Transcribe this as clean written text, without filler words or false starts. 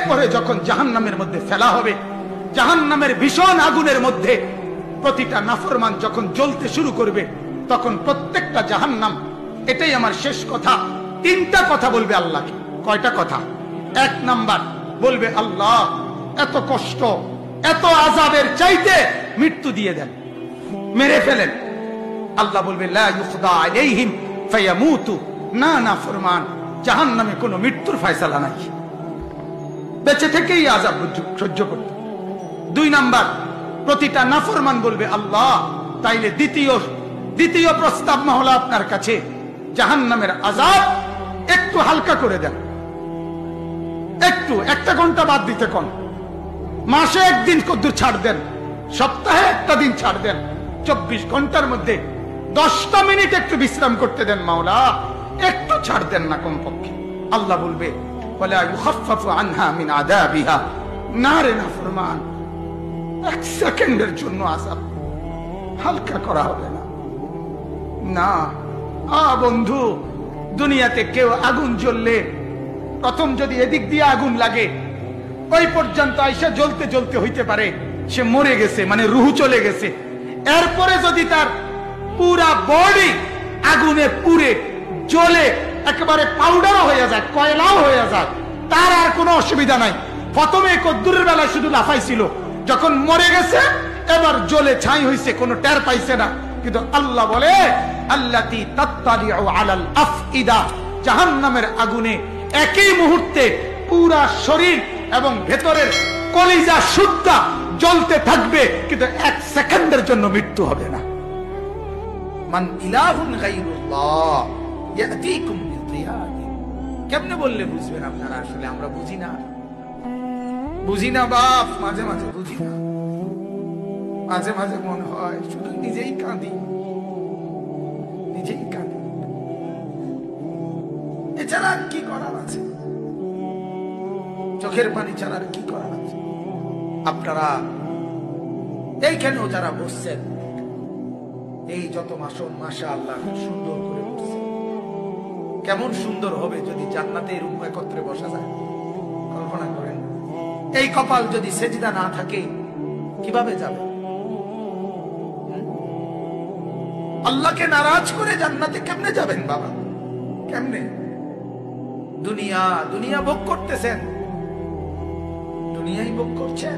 এরপরে যখন জাহান্নামের মধ্যে ফেলা হবে, জাহান্নামের ভীষণ আগুনের মধ্যে প্রতিটা নাফরমান যখন জ্বলতে শুরু করবে, তখন প্রত্যেকটা জাহান্নাম, এটাই আমার শেষ কথা, তিনটা কথা বলবে আল্লাহকে। কয়টা কথা? এক নাম্বার বলবে, আল্লাহ এত কষ্ট, এত আযাবের চাইতে মৃত্যু দিয়ে দেন, মেরে ফেলেন। আল্লাহ বলবে, লা ইউখদা আলাইহিম ফায়ামুতু, না নাফরমান, জাহান্নামে কোনো মৃত্যুর ফয়সালা নাই, বেঁচে থেকেই আযাব সহ্য করতে। দুই নাম্বার, প্রতিটা নাফরমান বলবে, আল্লাহ তাইলে দ্বিতীয় প্রস্তাব মহলা আপনার কাছে, জাহান্নামের আযাব একটু হালকা করে দেন, একটু একটা ঘন্টা বাদ দিতে কোন, মাসে একদিন কদ্দুর ছাড় দেন, সপ্তাহে একটা দিন ছাড় দেন, 24 ঘন্টার মধ্যে 10টা মিনিট একটু বিশ্রাম করতে দেন মাওলা, একটু ছাড় দেন না কমপক্ষে। আল্লাহ বলবে, ওয়ালা ইউখাফফাফু আনহা মিন আযাবিহা, না রে নাফরমান, এক সেকেন্ডের জন্য আযাব হালকা করা হবে না। না বন্ধু, দুনিয়াতে কেউ আগুন জ্বললে প্রথম যদি এদিক দিয়ে আগুন লাগে, ওই পর্যন্ত আইসা জ্বলতে জ্বলতে হইতে পারে সে মরে গেছে, মানে রুহু চলে গেছে। এরপরে যদি তার পুরা বডি আগুনে পুড়ে জ্বলে একেবারে পাউডারও হয়ে যায়, কয়লাও হয়ে যায়, তার আর কোনো অসুবিধা নাই। প্রথমে কদ্দুরের বেলায় শুধু লাফাইছিল, যখন মরে গেছে এবার জ্বলে ছাই হইছে, কোনো টের পাইছে না। কিন্তু আল্লাহ বলে, আল্লাতী তাত্তালিউ আলাল আফইদা, জাহান্নামের আগুনে একই মুহূর্তে পুরা শরীর এবং ভেতরের কলিজা সুদ্ধা জ্বলতে থাকবে, কিন্তু এক সেকেন্ডের জন্য মৃত্যু হবে না। মান ইলাহুন গায়রুল্লাহ ইয়াতিকুম বিদিয়ান। কেমনে বললে বুঝবেন আপনারা? আসলে আমরা বুঝি না বাপ, মাঝে মাঝে বুঝি না, মাঝে মাঝে মনে হয় শুধু নিজেই কাঁদি। এছাড়া কি করার আছে? চোখের পানি ছাড়া কি করার আছে? আপনারা এইখানেও যারা বসছেন, এই যত মাসন মাশাআল্লাহ সুন্দর করে বসছেন, কেমন সুন্দর হবে যদি জান্নাতে এরকম একত্রে বসা যায়। কল্পনা করেন, এই কপাল যদি সেজদা না থাকে কিভাবে যাবে? আল্লাহকে নারাজ করে জান্নাতে কেমনে যাবেন বাবা? কেমনে? দুনিয়া ভোগ করতেছেন, দুনিয়াই ভোগ করছেন।